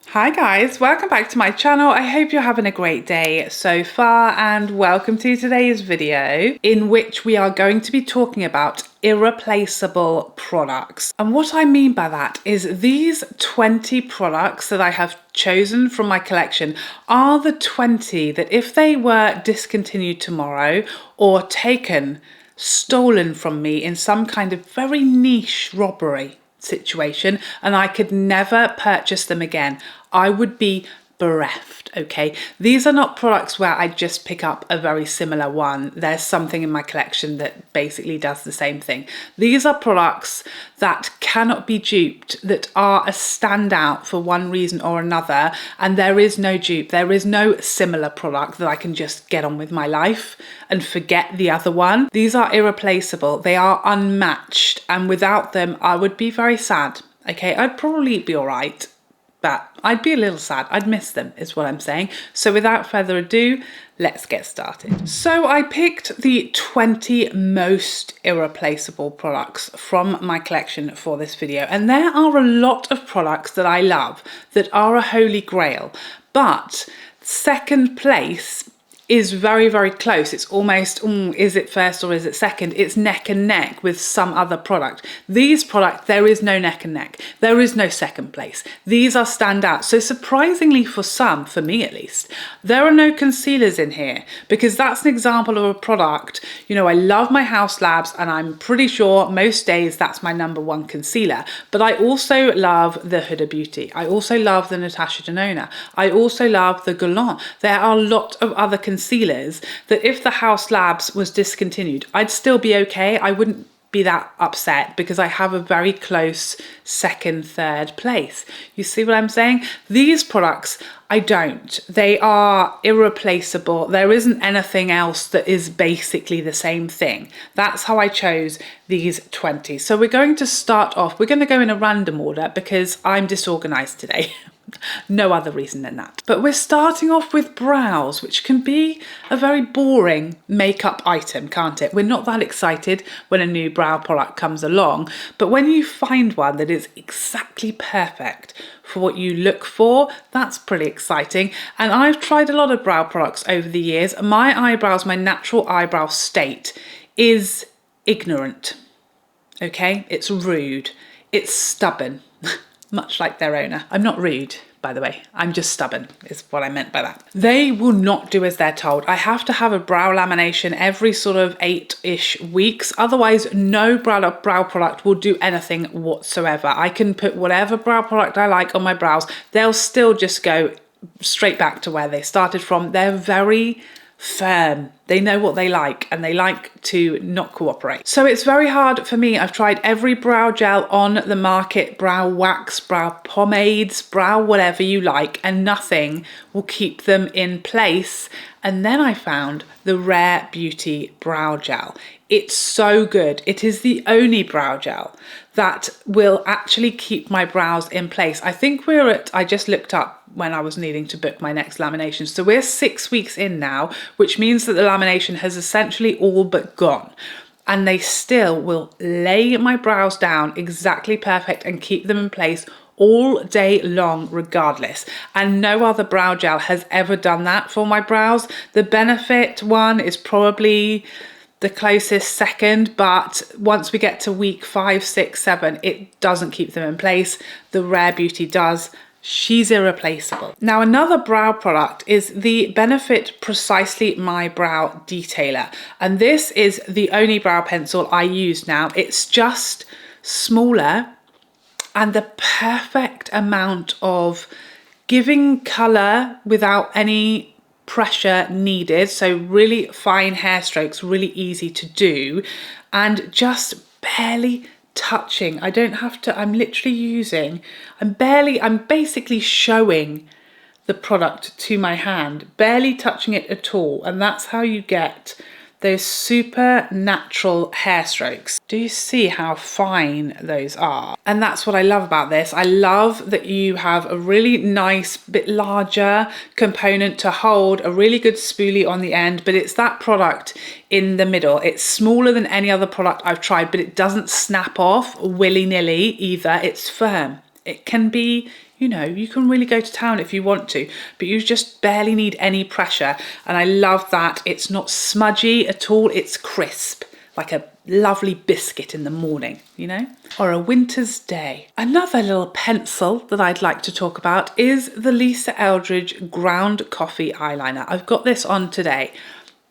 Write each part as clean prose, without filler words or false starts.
Hi guys, welcome back to my channel. I hope you're having a great day so far and welcome to today's video in which we are going to be talking about irreplaceable products. And what I mean by that is these 20 products that I have chosen from my collection are the 20 that if they were discontinued tomorrow or taken, stolen from me in some kind of very niche robbery situation and I could never purchase them again, I would be bereft, okay? These are not products where I just pick up a very similar one. There's something in my collection that basically does the same thing. These are products that cannot be duped, that are a standout for one reason or another, and there is no dupe. There is no similar product that I can just get on with my life and forget the other one. These are irreplaceable. They are unmatched, and without them, I would be very sad, okay? I'd probably be all right, but I'd be a little sad. I'd miss them is what I'm saying. So without further ado, let's get started. So I picked the 20 most irreplaceable products from my collection for this video. And there are a lot of products that I love that are a holy grail, but second place is very, very close. It's almost, is it first or is it second? It's neck and neck with some other product. These products, there is no neck and neck. There is no second place. These are standout. So surprisingly for some, for me at least, there are no concealers in here because that's an example of a product. You know, I love my House Labs and I'm pretty sure most days that's my #1 concealer. But I also love the Huda Beauty. I also love the Natasha Denona. I also love the Gallant. There are a lot of other concealers that if the House Labs was discontinued, I'd still be okay. I wouldn't be that upset because I have a very close second, third place. You see what I'm saying? These products, I don't. They are irreplaceable. There isn't anything else that is basically the same thing. That's how I chose these 20. So we're going to start off, we're going to go in a random order because I'm disorganized today. No other reason than that. But we're starting off with brows, which can be a very boring makeup item, can't it? We're not that excited when a new brow product comes along, but when you find one that is exactly perfect for what you look for, that's pretty exciting. And I've tried a lot of brow products over the years. My eyebrows, my natural eyebrow state is ignorant, okay? It's rude, it's stubborn. Much like their owner. I'm not rude, by the way. I'm just stubborn, is what I meant by that. They will not do as they're told. I have to have a brow lamination every sort of 8-ish weeks. Otherwise, no brow product will do anything whatsoever. I can put whatever brow product I like on my brows. They'll still just go straight back to where they started from. They're very firm. They know what they like and they like to not cooperate. So it's very hard for me. I've tried every brow gel on the market, brow wax, brow pomades, brow whatever you like, and nothing will keep them in place. And then I found the Rare Beauty brow gel. It's so good. It is the only brow gel that will actually keep my brows in place. I think we're at, I just looked up when I was needing to book my next lamination. So we're 6 weeks in now, which means that the lamination has essentially all but gone. And they still will lay my brows down exactly perfect and keep them in place all day long regardless. And no other brow gel has ever done that for my brows. The Benefit one is probably the closest second, but once we get to week 5, 6, 7, it doesn't keep them in place. The Rare Beauty does. She's irreplaceable. Now, another brow product is the Benefit Precisely My Brow Detailer. And this is the only brow pencil I use now. It's just smaller and the perfect amount of giving color without any pressure needed. So really fine hair strokes, really easy to do, and just barely touching. I don't have to, I'm literally using, I'm basically showing the product to my hand, barely touching it at all. And that's how you get those super natural hair strokes. Do you see how fine those are? And that's what I love about this. I love that you have a really nice, bit larger component to hold, a really good spoolie on the end, but it's that product in the middle. It's smaller than any other product I've tried, but it doesn't snap off willy-nilly either. It's firm. It can be, you know, you can really go to town if you want to, but you just barely need any pressure. And I love that it's not smudgy at all, it's crisp, like a lovely biscuit in the morning, you know, or a winter's day. Another little pencil that I'd like to talk about is the Lisa Eldridge Ground Coffee Eyeliner. I've got this on today.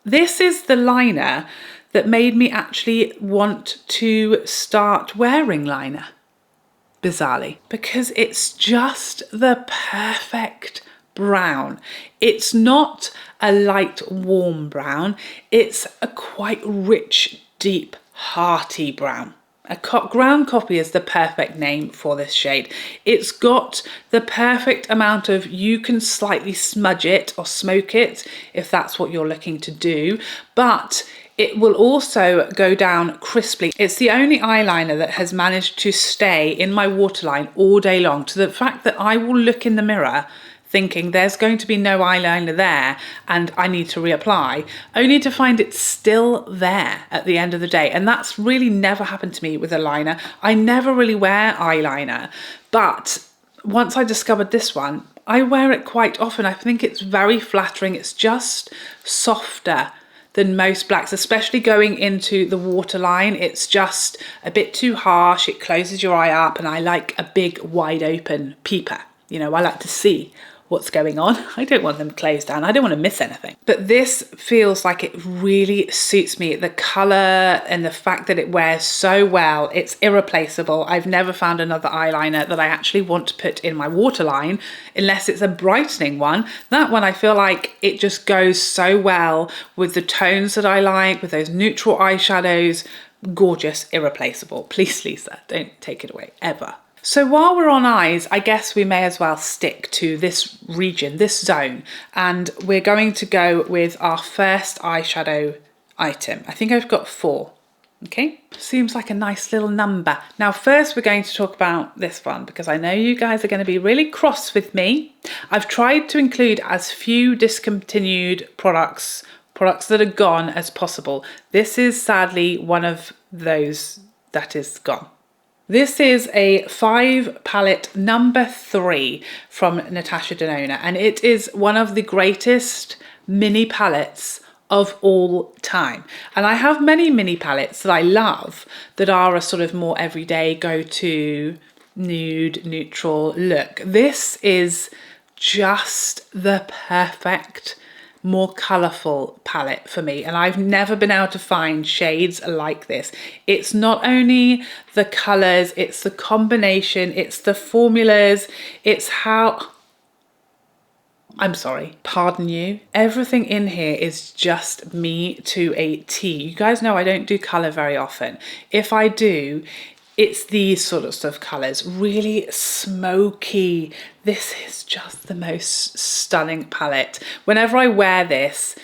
This is the liner that made me actually want to start wearing liner, bizarrely, because it's just the perfect brown. It's not a light warm brown, it's a quite rich, deep, hearty brown. Ground coffee is the perfect name for this shade. It's got the perfect amount of, you can slightly smudge it or smoke it if that's what you're looking to do, but it will also go down crisply. It's the only eyeliner that has managed to stay in my waterline all day long, to the fact that I will look in the mirror thinking there's going to be no eyeliner there and I need to reapply, only to find it's still there at the end of the day. And that's really never happened to me with a liner. I never really wear eyeliner, but once I discovered this one, I wear it quite often. I think it's very flattering. It's just softer than most blacks, especially going into the waterline. It's just a bit too harsh. It closes your eye up, and I like a big wide open peeper. You know, I like to see what's going on. I don't want them closed down. I don't want to miss anything. But this feels like it really suits me. The color and the fact that it wears so well, it's irreplaceable. I've never found another eyeliner that I actually want to put in my waterline unless it's a brightening one. That one, I feel like it just goes so well with the tones that I like, with those neutral eyeshadows. Gorgeous, irreplaceable. Please, Lisa, don't take it away, ever. So while we're on eyes, I guess we may as well stick to this region, this zone, and we're going to go with our first eyeshadow item. I think I've got 4, okay? Seems like a nice little number. Now, first we're going to talk about this one because I know you guys are going to be really cross with me. I've tried to include as few discontinued products that are gone as possible. This is sadly one of those that is gone. This is a 5 palette number 3 from Natasha Denona, and it is one of the greatest mini palettes of all time. And I have many mini palettes that I love that are a sort of more everyday go-to nude, neutral look. This is just the perfect, more colourful palette for me, and I've never been able to find shades like this. It's not only the colours, it's the combination, it's the formulas, it's how, I'm sorry, pardon you. Everything in here is just me to a T. You guys know I don't do colour very often. If I do, it's these sorts of colours, really smoky. This is just the most stunning palette. Whenever I wear this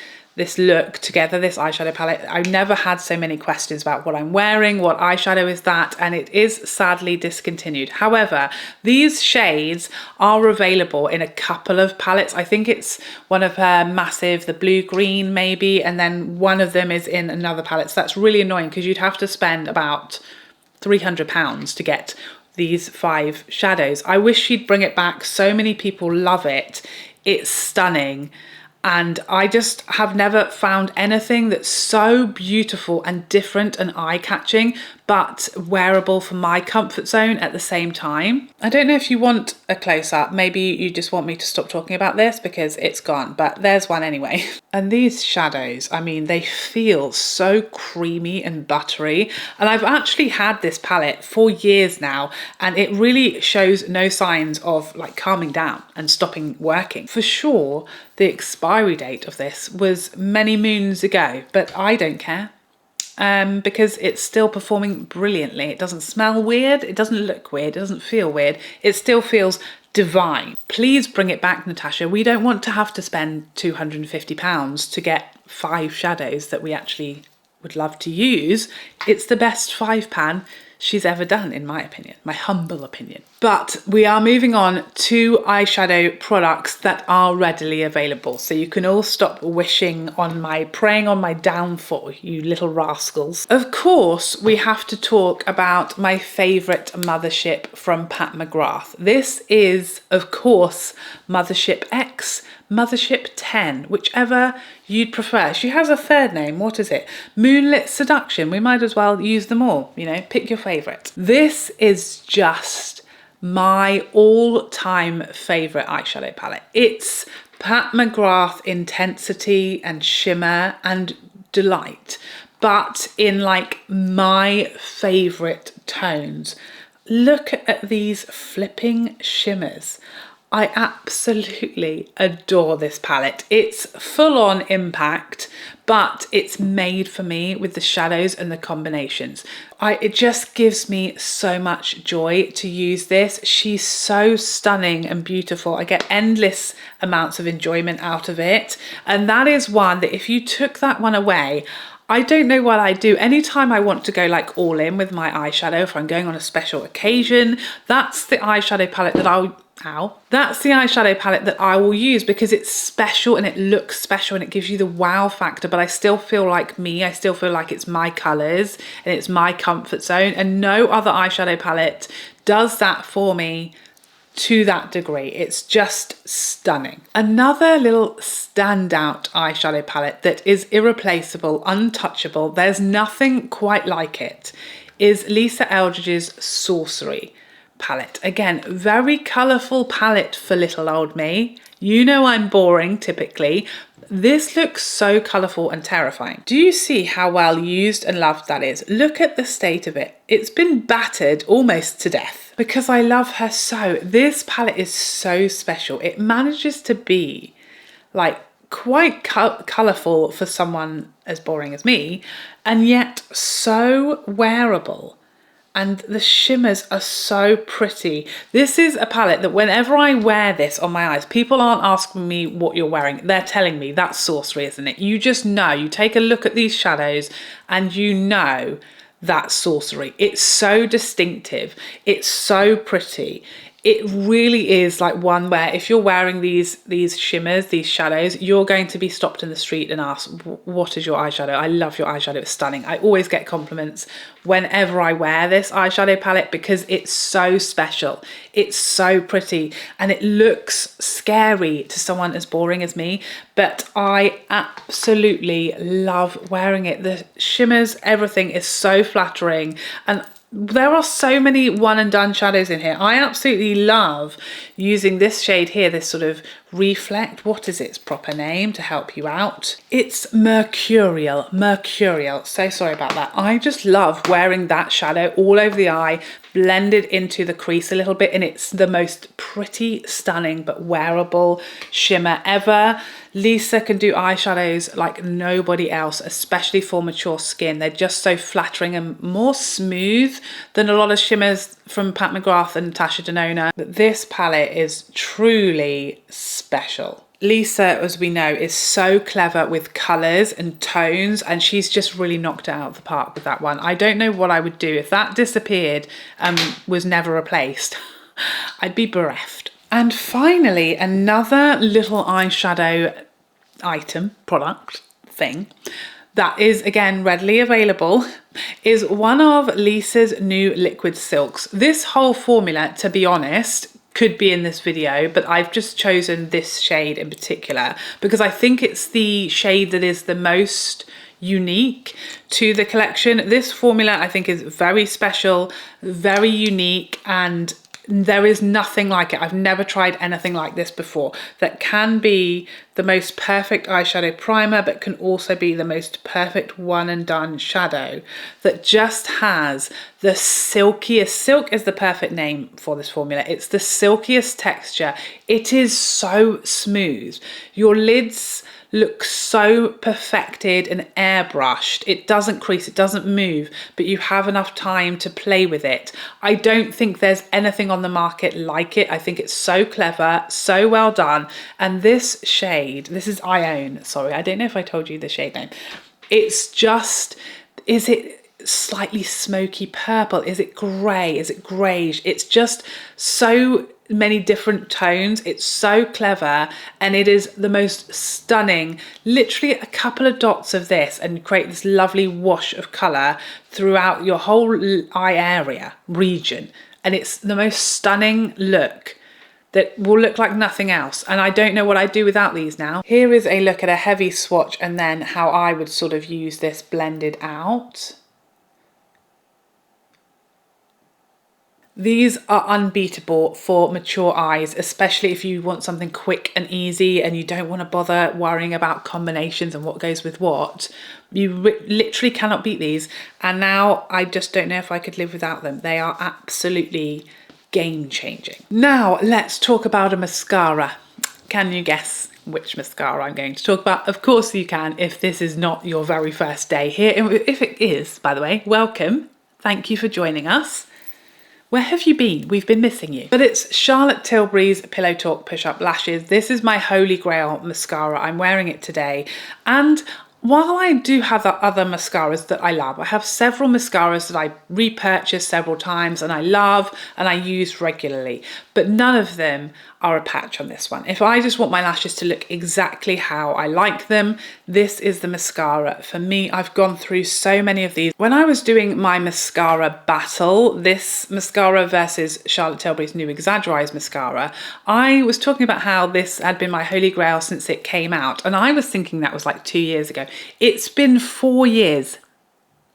look together, this eyeshadow palette, I've never had so many questions about what I'm wearing, what eyeshadow is that, and it is sadly discontinued. However, these shades are available in a couple of palettes. I think it's one of her massive, the blue green maybe, and then one of them is in another palette. So that's really annoying because you'd have to spend about £300 to get these 5 shadows. I wish she'd bring it back. So many people love it. It's stunning. And I just have never found anything that's so beautiful and different and eye-catching, but wearable for my comfort zone at the same time. I don't know if you want a close-up. Maybe you just want me to stop talking about this because it's gone, but there's one anyway. And these shadows, I mean, they feel so creamy and buttery. And I've actually had this palette for years now, and it really shows no signs of like calming down and stopping working. For sure, the expiry date of this was many moons ago, but I don't care. Because it's still performing brilliantly. It doesn't smell weird, it doesn't look weird, it doesn't feel weird, it still feels divine. Please bring it back, Natasha. We don't want to have to spend £250 to get 5 shadows that we actually would love to use. It's the best 5 pan she's ever done, in my opinion, my humble opinion. But we are moving on to eyeshadow products that are readily available. So you can all stop praying on my downfall, you little rascals. Of course, we have to talk about my favorite mothership from Pat McGrath. This is, of course, Mothership X, Mothership 10, whichever you'd prefer. She has a third name. What is it? Moonlit Seduction. We might as well use them all, you know, pick your favorite. This is just my all-time favorite eyeshadow palette. It's Pat McGrath Intensity and Shimmer and Delight, but in like my favorite tones. Look at these flipping shimmers. I absolutely adore this palette. It's full on impact, but it's made for me with the shadows and the combinations. It just gives me so much joy to use this. She's so stunning and beautiful. I get endless amounts of enjoyment out of it. And that is one that if you took that one away, I don't know what I do. Anytime I want to go like all in with my eyeshadow, if I'm going on a special occasion, that's the eyeshadow palette that that's the eyeshadow palette that I will use, because it's special and it looks special and it gives you the wow factor, but I still feel like me. I still feel like it's my colours and it's my comfort zone, and no other eyeshadow palette does that for me to that degree. It's just stunning. Another little standout eyeshadow palette that is irreplaceable, untouchable, there's nothing quite like it, is Lisa Eldridge's Sorcery palette. Again, very colourful palette for little old me. You know I'm boring typically. This looks so colourful and terrifying. Do you see how well used and loved that is? Look at the state of it. It's been battered almost to death because I love her so. This palette is so special. It manages to be like quite colourful for someone as boring as me, and yet so wearable. And the shimmers are so pretty. This is a palette that whenever I wear this on my eyes, people aren't asking me what you're wearing. They're telling me that's Sorcery, isn't it? You just know, you take a look at these shadows and you know that's Sorcery. It's so distinctive. It's so pretty. It really is like one where if you're wearing these shimmers, these shadows, you're going to be stopped in the street and asked, what is your eyeshadow? I love your eyeshadow, it's stunning. I always get compliments whenever I wear this eyeshadow palette because it's so special. It's so pretty and it looks scary to someone as boring as me, but I absolutely love wearing it. The shimmers, everything is so flattering, and there are so many one and done shadows in here. I absolutely love using this shade here, this sort of Reflect. What is its proper name to help you out? It's Mercurial. So sorry about that. I just love wearing that shadow all over the eye, blended into the crease a little bit, and it's the most pretty, stunning, but wearable shimmer ever. Lisa can do eyeshadows like nobody else, especially for mature skin. They're just so flattering and more smooth than a lot of shimmers from Pat McGrath and Natasha Denona. But this palette is truly special. Lisa, as we know, is so clever with colours and tones, and she's just really knocked it out of the park with that one. I don't know what I would do if that disappeared and was never replaced. I'd be bereft. And finally, another little eyeshadow item, product, thing that is again readily available is one of Lisa's new liquid silks. This whole formula, to be honest, could be in this video, but I've just chosen this shade in particular because I think it's the shade that is the most unique to the collection. This formula I think is very special, very unique, and there is nothing like it. I've never tried anything like this before that can be the most perfect eyeshadow primer, but can also be the most perfect one and done shadow that just has the silkiest, silk is the perfect name for this formula. It's the silkiest texture. It is so smooth. Your lids look so perfected and airbrushed. It doesn't crease, it doesn't move, but you have enough time to play with it. I don't think there's anything on the market like it. I think it's so clever, so well done. And this shade, this is Ione, sorry, I don't know if I told you the shade name. It's just, is it slightly smoky purple? Is it grey? Is it greyish? It's just so many different tones. It's so clever, and it is the most stunning. Literally a couple of dots of this and create this lovely wash of colour throughout your whole eye area region, and it's the most stunning look that will look like nothing else. And I don't know what I'd do without these now. Here is a look at a heavy swatch and then how I would sort of use this blended out. These are unbeatable for mature eyes, especially if you want something quick and easy and you don't want to bother worrying about combinations and what goes with what. You literally cannot beat these. And now I just don't know if I could live without them. They are absolutely game-changing. Now let's talk about a mascara. Can you guess which mascara I'm going to talk about? Of course you can, if this is not your very first day here. If it is, by the way, welcome. Thank you for joining us. Where have you been? We've been missing you. But it's Charlotte Tilbury's Pillow Talk Push Up Lashes. This is my holy grail mascara. I'm wearing it today. And while I do have other mascaras that I love, I have several mascaras that I repurchase several times and I love and I use regularly, but none of them are a patch on this one. If I just want my lashes to look exactly how I like them, this is the mascara for me. I've gone through so many of these. When I was doing my mascara battle, this mascara versus Charlotte Tilbury's new Exaggerize mascara, I was talking about how this had been my holy grail since it came out. And I was thinking that was like 2 years ago. It's been 4 years.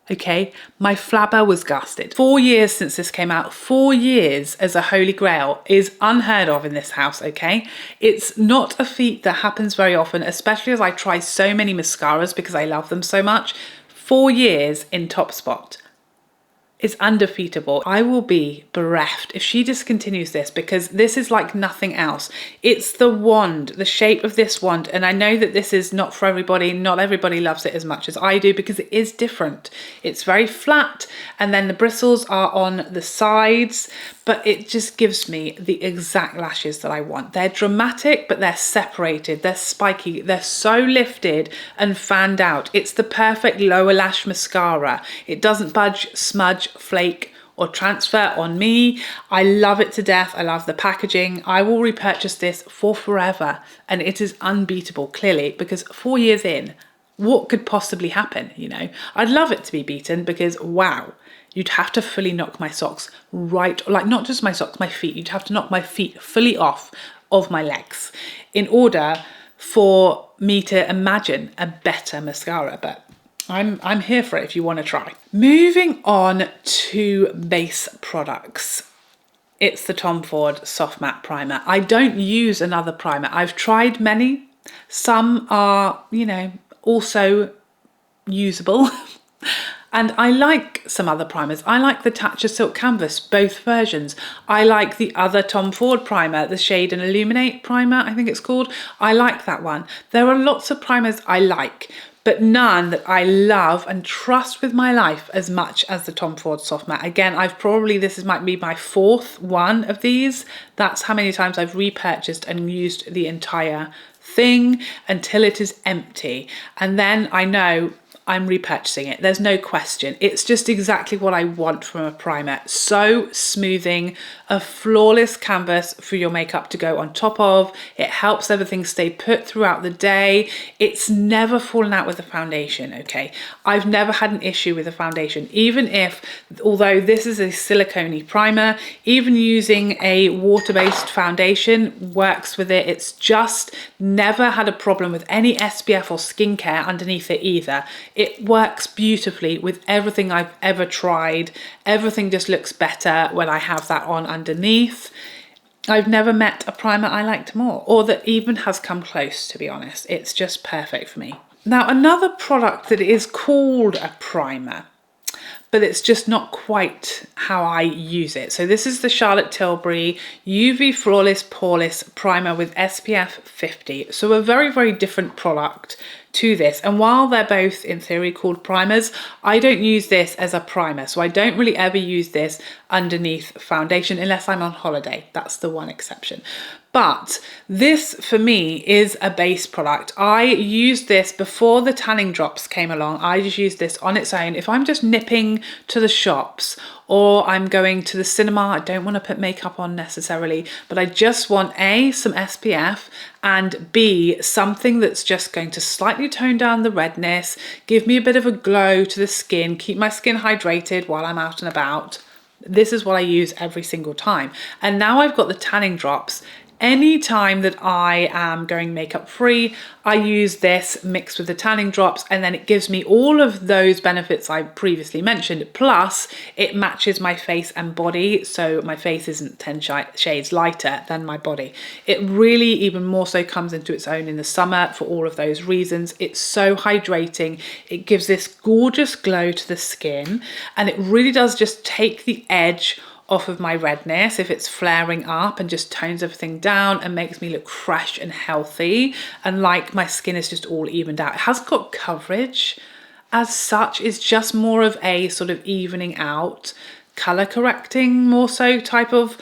Okay, my flabber was gusted. 4 years since this came out. 4 years as a holy grail is unheard of in this house, okay? It's not a feat that happens very often, especially as I try so many mascaras because I love them so much. 4 years in top spot. It's undefeatable. I will be bereft if she discontinues this because this is like nothing else. It's the wand, the shape of this wand. And I know that this is not for everybody. Not everybody loves it as much as I do because it is different. It's very flat and then the bristles are on the sides, but it just gives me the exact lashes that I want. They're dramatic, but they're separated. They're spiky. They're so lifted and fanned out. It's the perfect lower lash mascara. It doesn't budge, smudge, flake or transfer on me. I love it to death. I love the packaging. I will repurchase this for forever, and it is unbeatable, clearly, because 4 years in, what could possibly happen? You know, I'd love it to be beaten because wow, you'd have to fully knock my socks right, like not just my socks, my feet. You'd have to knock my feet fully off of my legs in order for me to imagine a better mascara, but I'm here for it if you want to try. Moving on to base products. It's the Tom Ford Soft Matte Primer. I don't use another primer. I've tried many. Some are, you know, also usable. And I like some other primers. I like the Tatcha Silk Canvas, both versions. I like the other Tom Ford primer, the Shade and Illuminate primer, I think it's called. I like that one. There are lots of primers I like, but none that I love and trust with my life as much as the Tom Ford Soft Matte. Again, this might be my 4th one of these. That's how many times I've repurchased and used the entire thing until it is empty. And then I know I'm repurchasing it. There's no question. It's just exactly what I want from a primer. So smoothing, a flawless canvas for your makeup to go on top of. It helps everything stay put throughout the day. It's never fallen out with the foundation, okay? I've never had an issue with the foundation, even if, although this is a silicone-y primer, even using a water-based foundation works with it. It's just never had a problem with any SPF or skincare underneath it either. It works beautifully with everything I've ever tried. Everything just looks better when I have that on underneath. I've never met a primer I liked more, or that even has come close, to be honest. It's just perfect for me. Now, another product that is called a primer, but it's just not quite how I use it. So this is the Charlotte Tilbury UV Flawless Poreless Primer with SPF 50. So a very, very different product to this. And while they're both in theory called primers, I don't use this as a primer. So I don't really ever use this underneath foundation unless I'm on holiday. That's the one exception. But this for me is a base product. I used this before the tanning drops came along. I just used this on its own. If I'm just nipping to the shops or I'm going to the cinema, I don't want to put makeup on necessarily, but I just want A, some SPF, and B, something that's just going to slightly tone down the redness, give me a bit of a glow to the skin, keep my skin hydrated while I'm out and about. This is what I use every single time. And now I've got the tanning drops. Anytime that I am going makeup free, I use this mixed with the tanning drops, and then it gives me all of those benefits I previously mentioned, plus it matches my face and body, so my face isn't 10 shades lighter than my body. It really even more so comes into its own in the summer for all of those reasons. It's so hydrating. It gives this gorgeous glow to the skin, and it really does just take the edge off of my redness if it's flaring up, and just tones everything down and makes me look fresh and healthy and like my skin is just all evened out. It hasn't got coverage as such. It's just more of a sort of evening out, color correcting more so type of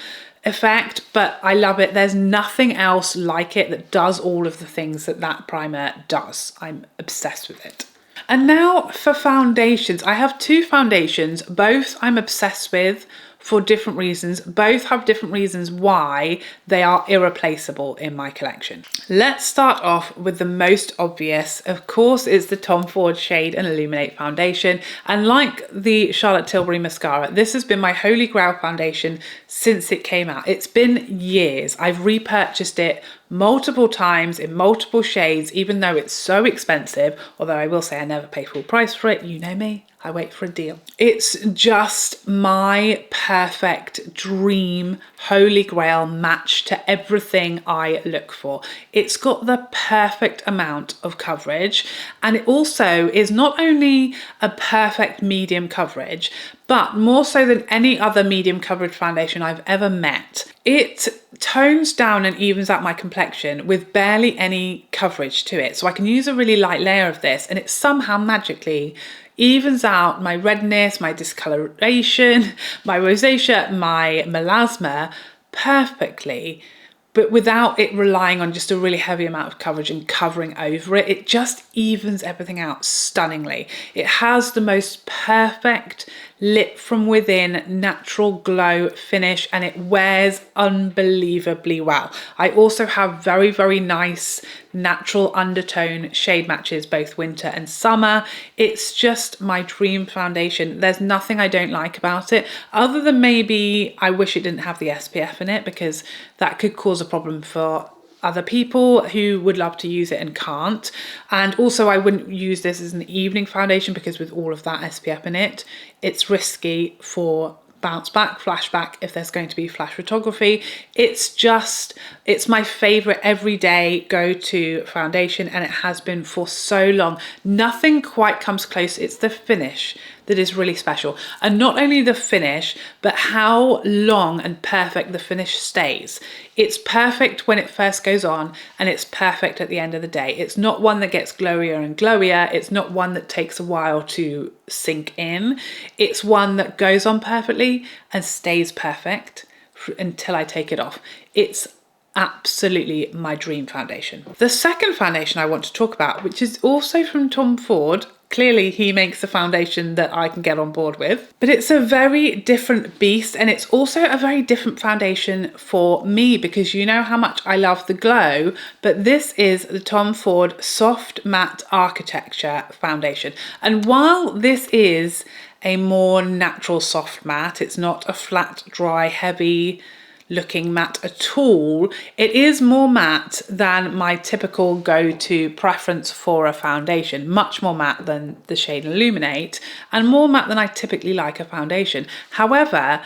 effect, but I love it. There's nothing else like it that does all of the things that that primer does. I'm obsessed with it. And now for foundations. I have two foundations, both I'm obsessed with for different reasons. Both have different reasons why they are irreplaceable in my collection. Let's start off with the most obvious. Of course, it's the Tom Ford Shade and Illuminate foundation. And like the Charlotte Tilbury mascara, this has been my holy grail foundation since it came out. It's been years. I've repurchased it multiple times in multiple shades, even though it's so expensive. Although I will say I never pay full price for it. You know me. I wait for a deal. It's just my perfect dream holy grail match to everything I look for. It's got the perfect amount of coverage, and it also is not only a perfect medium coverage, but more so than any other medium coverage foundation I've ever met. It tones down and evens out my complexion with barely any coverage to it. So I can use a really light layer of this and it somehow magically evens out my redness, my discoloration, my rosacea, my melasma perfectly, but without it relying on just a really heavy amount of coverage and covering over it. It just evens everything out stunningly. It has the most perfect lit from within natural glow finish, and it wears unbelievably well. I also have very, very nice natural undertone shade matches both winter and summer. It's just my dream foundation. There's nothing I don't like about it, other than maybe I wish it didn't have the SPF in it, because that could cause a problem for other people who would love to use it and can't. And also I wouldn't use this as an evening foundation because with all of that SPF in it, it's risky for bounce back, flashback, if there's going to be flash photography. It's my favorite everyday go-to foundation, and it has been for so long. Nothing quite comes close. It's the finish that is really special, and not only the finish, but how long and perfect the finish stays. It's perfect when it first goes on, and it's perfect at the end of the day. It's not one that gets glowier and glowier. It's not one that takes a while to sink in. It's one that goes on perfectly and stays perfect until I take it off. It's absolutely my dream foundation. The second foundation I want to talk about, which is also from Tom Ford. Clearly he makes a foundation that I can get on board with, but it's a very different beast, and it's also a very different foundation for me because you know how much I love the glow, but this is the Tom Ford Soft Matte Architecture foundation. And while this is a more natural soft matte, it's not a flat, dry, heavy looking matte at all, it is more matte than my typical go-to preference for a foundation, much more matte than the shade Illuminate, and more matte than I typically like a foundation. However,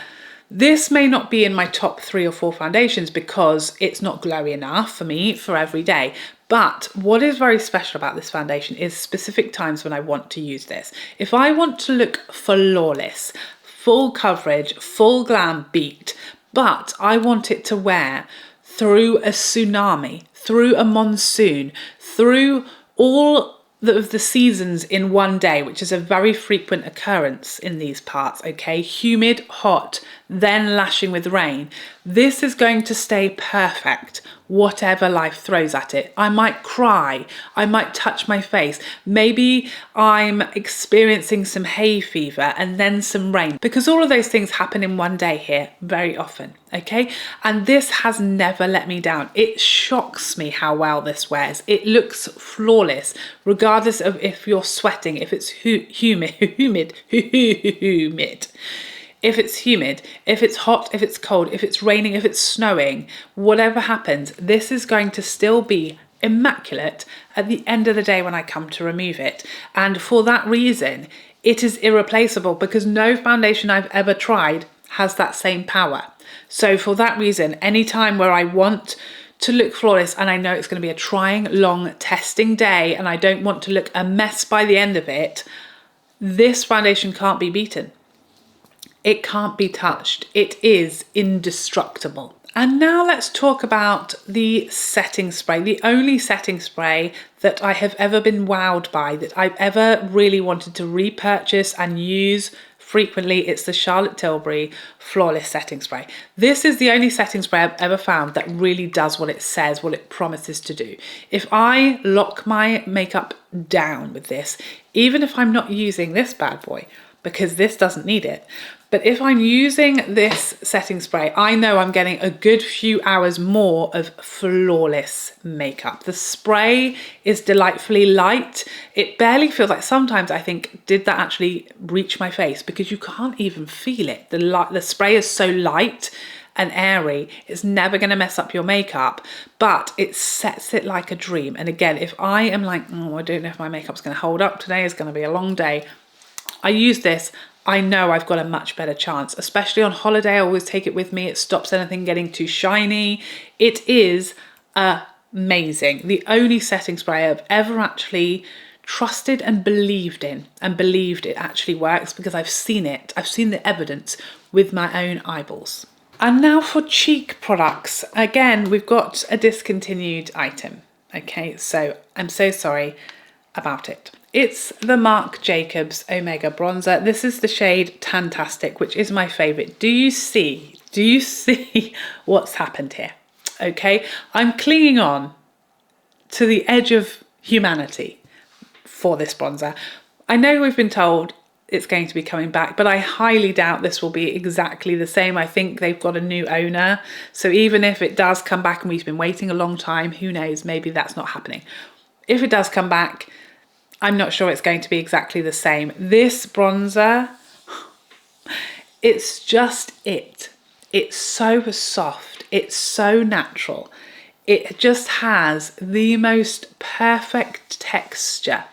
this may not be in my top 3 or 4 foundations because it's not glowy enough for me for every day. But what is very special about this foundation is specific times when I want to use this. If I want to look flawless, full coverage, full glam beat, but I want it to wear through a tsunami, through a monsoon, through all of the seasons in one day, which is a very frequent occurrence in these parts, okay? Humid, hot, then lashing with rain. This is going to stay perfect, whatever life throws at it. I might cry, I might touch my face, maybe I'm experiencing some hay fever and then some rain, because all of those things happen in one day here very often, okay? And this has never let me down. It shocks me how well this wears. It looks flawless, regardless of if you're sweating, if it's humid, if it's humid, if it's hot, if it's cold, if it's raining, if it's snowing, whatever happens, this is going to still be immaculate at the end of the day when I come to remove it. And for that reason, it is irreplaceable, because no foundation I've ever tried has that same power. So for that reason, anytime where I want to look flawless and I know it's going to be a trying, long, testing day and I don't want to look a mess by the end of it, this foundation can't be beaten. It can't be touched. It is indestructible. And now let's talk about the setting spray, the only setting spray that I have ever been wowed by, that I've ever really wanted to repurchase and use frequently. It's the Charlotte Tilbury Flawless Setting Spray. This is the only setting spray I've ever found that really does what it says, what it promises to do. If I lock my makeup down with this, even if I'm not using this bad boy, because this doesn't need it, but if I'm using this setting spray, I know I'm getting a good few hours more of flawless makeup. The spray is delightfully light. It barely feels like, sometimes I think, did that actually reach my face? Because you can't even feel it. The spray is so light and airy, it's never going to mess up your makeup, but it sets it like a dream. And again, if I am like, oh, I don't know if my makeup's going to hold up today, it's going to be a long day, I use this, I know I've got a much better chance, especially on holiday. I always take it with me. It stops anything getting too shiny. It is amazing. The only setting spray I've ever actually trusted and believed in, and believed it actually works, because I've seen it. I've seen the evidence with my own eyeballs. And now for cheek products. Again, we've got a discontinued item. Okay, so I'm so sorry about it. It's the Marc Jacobs Omega Bronzer. This is the shade Tantastic, which is my favorite. Do you see what's happened here? Okay, I'm clinging on to the edge of humanity for this bronzer. I know we've been told it's going to be coming back, but I highly doubt this will be exactly the same. I think they've got a new owner. So even if it does come back and we've been waiting a long time, who knows, maybe that's not happening. If it does come back, I'm not sure it's going to be exactly the same. This bronzer, it's just it. It's so soft. It's so natural. It just has the most perfect texture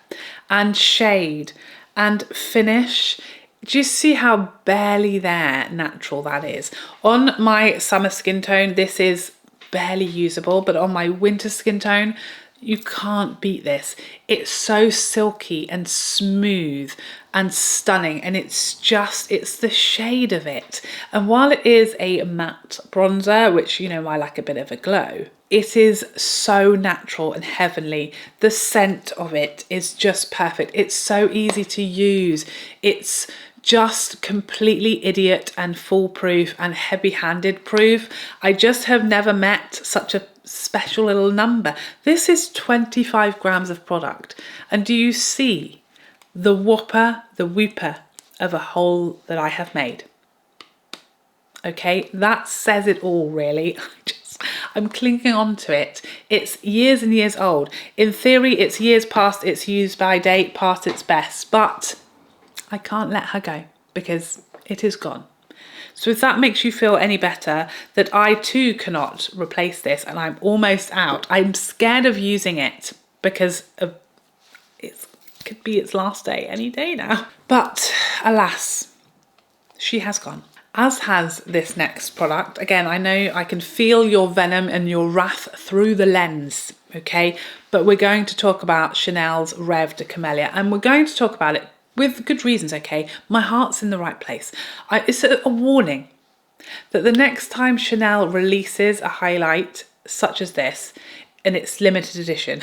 and shade and finish. Do you see how barely there natural that is? On my summer skin tone, this is barely usable, but on my winter skin tone, you can't beat this. It's so silky and smooth and stunning, and it's the shade of it. And while it is a matte bronzer, which, you know, I like a bit of a glow, it is so natural and heavenly. The scent of it is just perfect. It's so easy to use. It's just completely idiot and foolproof and heavy-handed proof. I just have never met such a special little number. This is 25 grams of product. And do you see the whooper of a hole that I have made? Okay, that says it all, really. I'm clinging on to it. It's years and years old. In theory, it's years past its use by date, past its best, but I can't let her go because it is gone. So if that makes you feel any better, that I too cannot replace this and I'm almost out. I'm scared of using it because of it could be its last day any day now. But alas, she has gone. As has this next product. Again, I know I can feel your venom and your wrath through the lens, okay? But we're going to talk about Chanel's Reve de Camelia, and we're going to talk about it with good reasons, okay? My heart's in the right place. It's a warning that the next time Chanel releases a highlight such as this, and it's limited edition,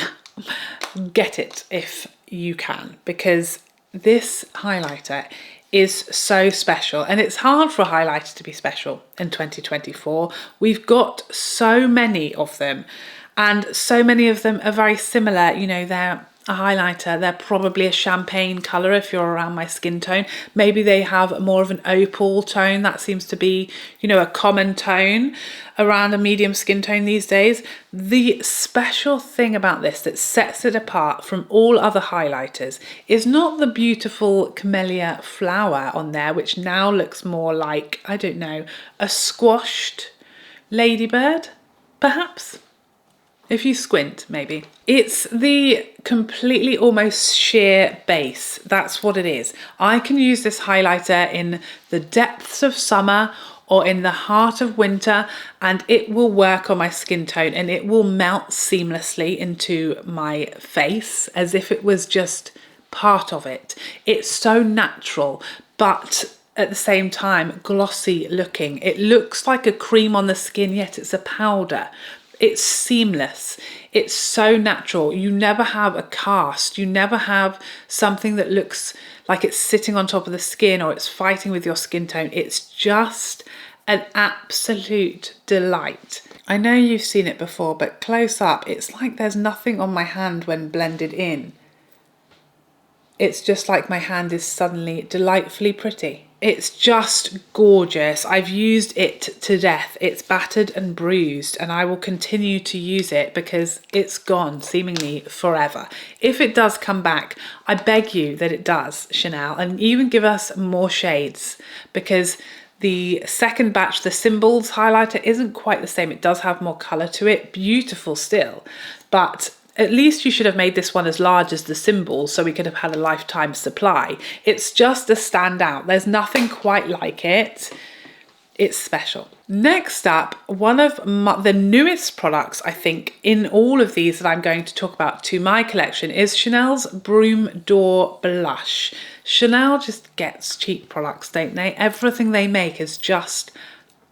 get it if you can, because this highlighter is so special, and it's hard for a highlighter to be special in 2024. We've got so many of them, and so many of them are very similar. You know, they're a highlighter, they're probably a champagne colour if you're around my skin tone. Maybe they have more of an opal tone. That seems to be, you know, a common tone around a medium skin tone these days. The special thing about this that sets it apart from all other highlighters is not the beautiful Camelia flower on there, which now looks more like, I don't know, a squashed ladybird, perhaps? If you squint, maybe. It's the completely almost sheer base. That's what it is. I can use this highlighter in the depths of summer or in the heart of winter, and it will work on my skin tone, and it will melt seamlessly into my face as if it was just part of it. It's so natural, but at the same time glossy looking. It looks like a cream on the skin, yet it's a powder. It's seamless. It's so natural. You never have a cast. You never have something that looks like it's sitting on top of the skin or it's fighting with your skin tone. It's just an absolute delight. I know you've seen it before, but close up, it's like there's nothing on my hand when blended in. It's just like my hand is suddenly delightfully pretty. It's just gorgeous. I've used it to death. It's battered and bruised, and I will continue to use it because it's gone seemingly forever. If it does come back, I beg you that it does, Chanel, and even give us more shades, because the second batch, the Symbols highlighter, isn't quite the same. It does have more colour to it. Beautiful still, but at least you should have made this one as large as the Symbols so we could have had a lifetime supply. It's just a standout. There's nothing quite like it. It's special. Next up, one of the newest products, I think, in all of these that I'm going to talk about to my collection is Chanel's Brume D'or blush. Chanel just gets cheap products, don't they? Everything they make is just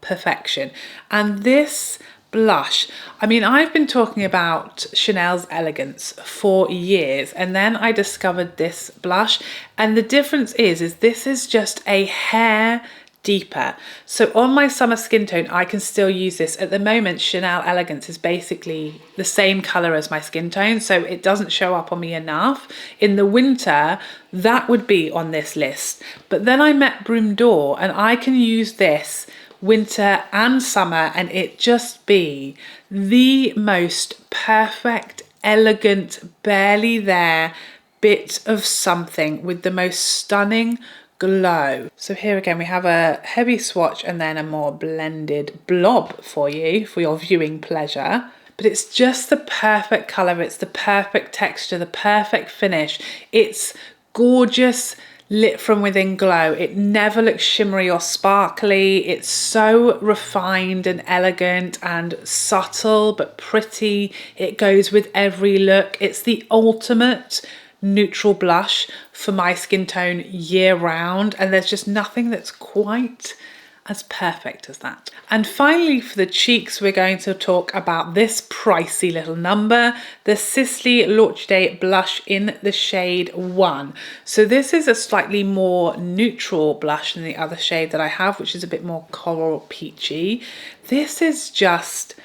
perfection. And this blush, I mean, I've been talking about Chanel's Elegance for years, and then I discovered this blush, and the difference is this is just a hair deeper. So on my summer skin tone, I can still use this. At the moment, Chanel Elegance is basically the same color as my skin tone, so it doesn't show up on me enough. In the winter, that would be on this list. But then I met Brume D'or, and I can use this winter and summer, and it just be the most perfect, elegant, barely there bit of something with the most stunning glow. So here again we have a heavy swatch and then a more blended blob for you for your viewing pleasure, but it's just the perfect color, it's the perfect texture, the perfect finish. It's gorgeous, lit from within glow. It never looks shimmery or sparkly. It's so refined and elegant and subtle but pretty. It goes with every look. It's the ultimate neutral blush for my skin tone year round, and there's just nothing that's quite as perfect as that. And finally, for the cheeks, we're going to talk about this pricey little number, the Sisley L'orchidee blush in the shade 1. So this is a slightly more neutral blush than the other shade that I have, which is a bit more coral peachy. This is just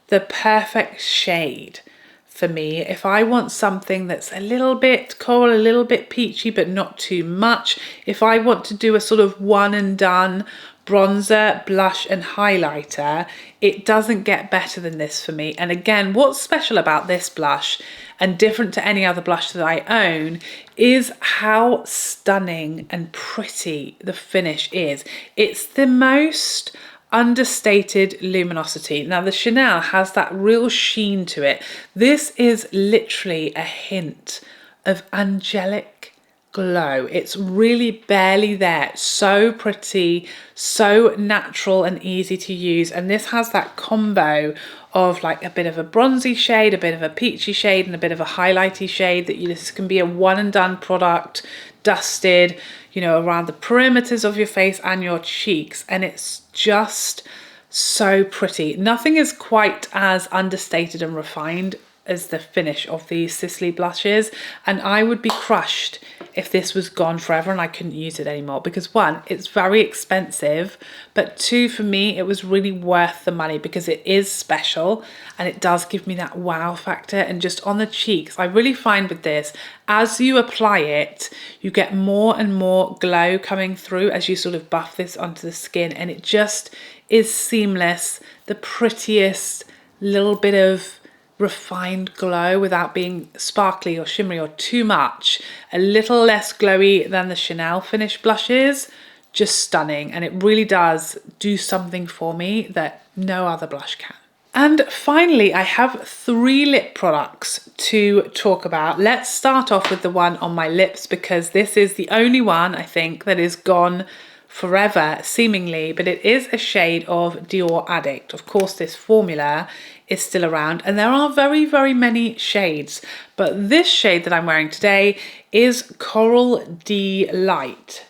the perfect shade for me. If I want something that's a little bit coral, a little bit peachy, but not too much, if I want to do a sort of one and done bronzer, blush and highlighter, it doesn't get better than this for me. And again, what's special about this blush and different to any other blush that I own is how stunning and pretty the finish is. It's the most understated luminosity. Now the Chanel has that real sheen to it. This is literally a hint of angelic glow. It's really barely there. So pretty, so natural and easy to use. And this has that combo of like a bit of a bronzy shade, a bit of a peachy shade and a bit of a highlighty shade that this can be a one and done product, dusted, you know, around the perimeters of your face and your cheeks. And it's just so pretty. Nothing is quite as understated and refined as the finish of these Sisley blushes, and I would be crushed if this was gone forever and I couldn't use it anymore, because one, it's very expensive, but two, for me, it was really worth the money because it is special and it does give me that wow factor. And just on the cheeks, I really find with this, as you apply it, you get more and more glow coming through as you sort of buff this onto the skin, and it just is seamless, the prettiest little bit of refined glow without being sparkly or shimmery or too much. A little less glowy than the Chanel finish blushes. Just stunning, and it really does do something for me that no other blush can. And finally, I have 3 lip products to talk about. Let's start off with the one on my lips, because this is the only one I think that is gone forever, seemingly, but it is a shade of Dior Addict. Of course, this formula is still around, and there are very, very many shades, but this shade that I'm wearing today is Coral D-Lite.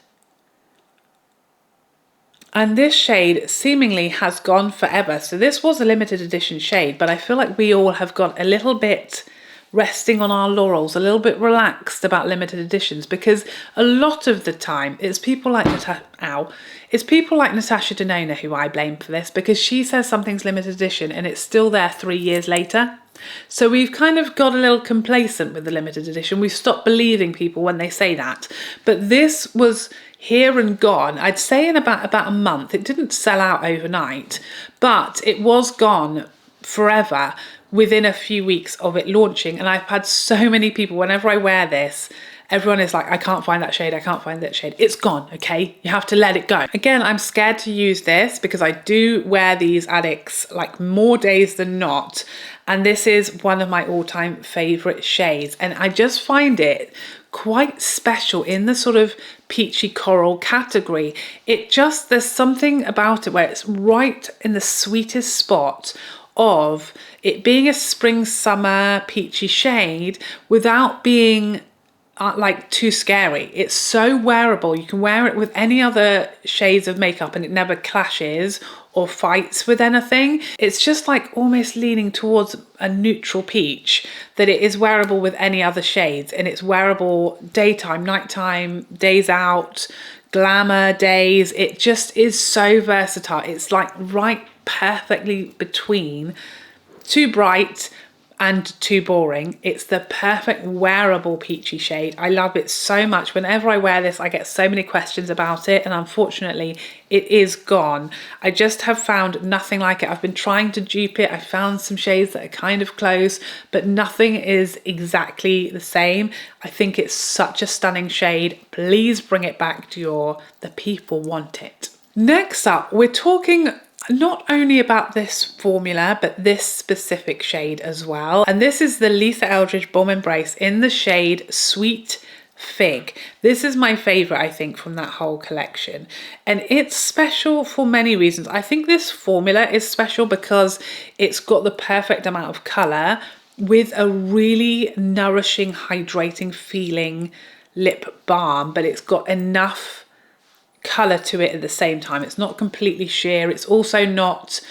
And this shade seemingly has gone forever. So this was a limited edition shade, but I feel like we all have got a little bit resting on our laurels, a little bit relaxed about limited editions, because a lot of the time it's people like Natasha Denona who I blame for this, because she says something's limited edition and it's still there 3 years later. So we've kind of got a little complacent with the limited edition. We've stopped believing people when they say that. But this was here and gone, I'd say in about a month. It didn't sell out overnight, but it was gone forever within a few weeks of it launching. And I've had so many people, whenever I wear this, everyone is like, I can't find that shade, I can't find that shade. It's gone, okay? You have to let it go. Again, I'm scared to use this because I do wear these Addicts like more days than not. And this is one of my all-time favorite shades. And I just find it quite special in the sort of peachy coral category. There's something about it where it's right in the sweetest spot of it being a spring summer peachy shade without being like too scary. It's so wearable. You can wear it with any other shades of makeup and it never clashes or fights with anything. It's just like almost leaning towards a neutral peach, that it is wearable with any other shades, and it's wearable daytime, nighttime, days out, glamour days. It just is so versatile. It's like right perfectly between too bright and too boring. It's the perfect wearable peachy shade. I love it so much. Whenever I wear this, I get so many questions about it, and unfortunately it is gone. I just have found nothing like it. I've been trying to dupe it. I found some shades that are kind of close, but nothing is exactly the same. I think it's such a stunning shade. Please bring it back, Dior. The people want it. Next up, we're talking not only about this formula, but this specific shade as well. And this is the Lisa Eldridge Balm Embrace in the shade Sweet Fig. This is my favorite, I think, from that whole collection. And it's special for many reasons. I think this formula is special because it's got the perfect amount of color with a really nourishing, hydrating feeling lip balm, but it's got enough color to it at the same time. It's not completely sheer. It's also not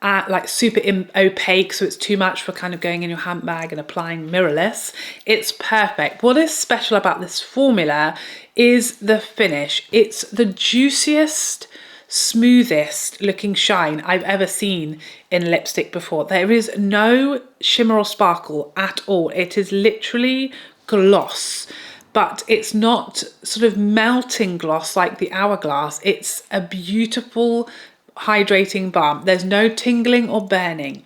like super opaque, so it's too much for kind of going in your handbag and applying mirrorless. It's perfect. What is special about this formula is the finish. It's the juiciest, smoothest looking shine I've ever seen in lipstick before. There is no shimmer or sparkle at all. It is literally gloss. But it's not sort of melting gloss like the Hourglass. It's a beautiful hydrating balm. There's no tingling or burning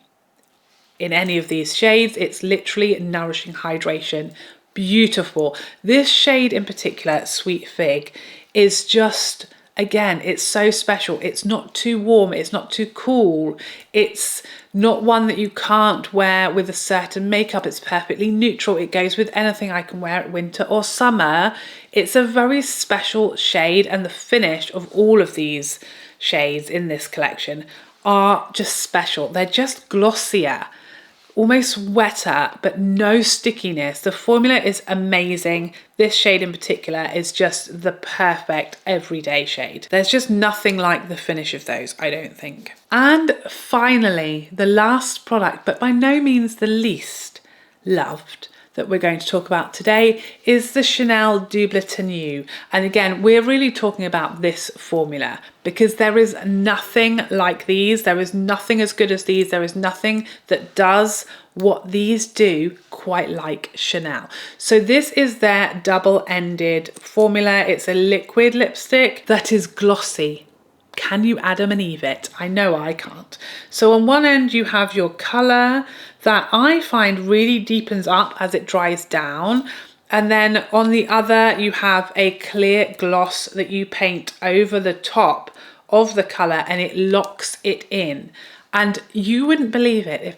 in any of these shades. It's literally nourishing hydration. Beautiful. This shade in particular, Sweet Fig, is just, again, it's so special. It's not too warm. It's not too cool. It's not one that you can't wear with a certain makeup. It's perfectly neutral. It goes with anything I can wear at winter or summer. It's a very special shade, and the finish of all of these shades in this collection are just special. They're just glossier, almost wetter, but no stickiness. The formula is amazing. This shade in particular is just the perfect everyday shade. There's just nothing like the finish of those, I don't think. And finally, the last product, but by no means the least, loved that we're going to talk about today is the Chanel Double Tenue. And again, we're really talking about this formula because there is nothing like these. There is nothing as good as these. There is nothing that does what these do quite like Chanel. So this is their double-ended formula. It's a liquid lipstick that is glossy. Can you Adam and Eve it? I know I can't. So on one end you have your colour that I find really deepens up as it dries down. And then on the other you have a clear gloss that you paint over the top of the colour and it locks it in. And you wouldn't believe it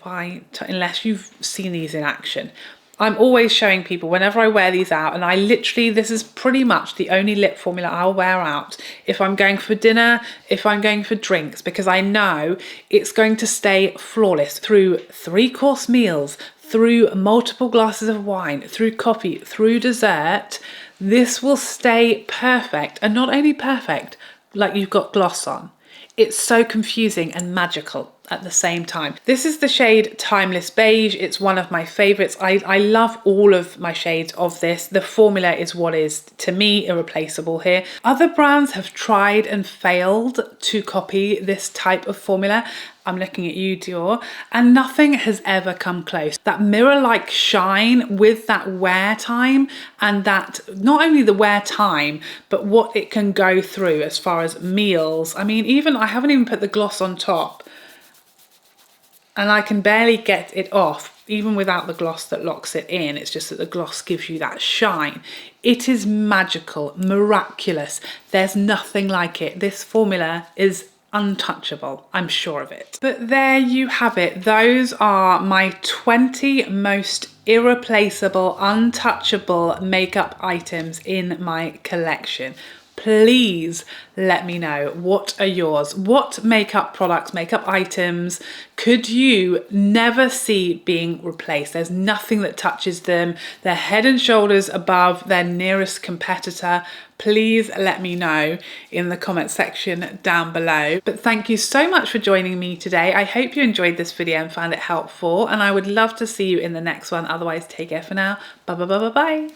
unless you've seen these in action. I'm always showing people whenever I wear these out, and this is pretty much the only lip formula I'll wear out if I'm going for dinner, if I'm going for drinks, because I know it's going to stay flawless through 3-course meals, through multiple glasses of wine, through coffee, through dessert. This will stay perfect, and not only perfect, like you've got gloss on. It's so confusing and magical at the same time. This is the shade Timeless Beige. It's one of my favorites. I love all of my shades of this. The formula is what is, to me, irreplaceable here. Other brands have tried and failed to copy this type of formula. I'm looking at you, Dior, and nothing has ever come close. That mirror-like shine with that wear time, and that not only the wear time, but what it can go through as far as meals. I mean, I haven't even put the gloss on top, and I can barely get it off, even without the gloss that locks it in. It's just that the gloss gives you that shine. It is magical, miraculous. There's nothing like it. This formula is untouchable, I'm sure of it. But there you have it. Those are my 20 most irreplaceable, untouchable makeup items in my collection. Please let me know, what are yours? What makeup products, makeup items could you never see being replaced? There's nothing that touches them. They're head and shoulders above their nearest competitor. Please let me know in the comment section down below. But thank you so much for joining me today. I hope you enjoyed this video and found it helpful, and I would love to see you in the next one. Otherwise, take care for now. Bye bye bye bye bye.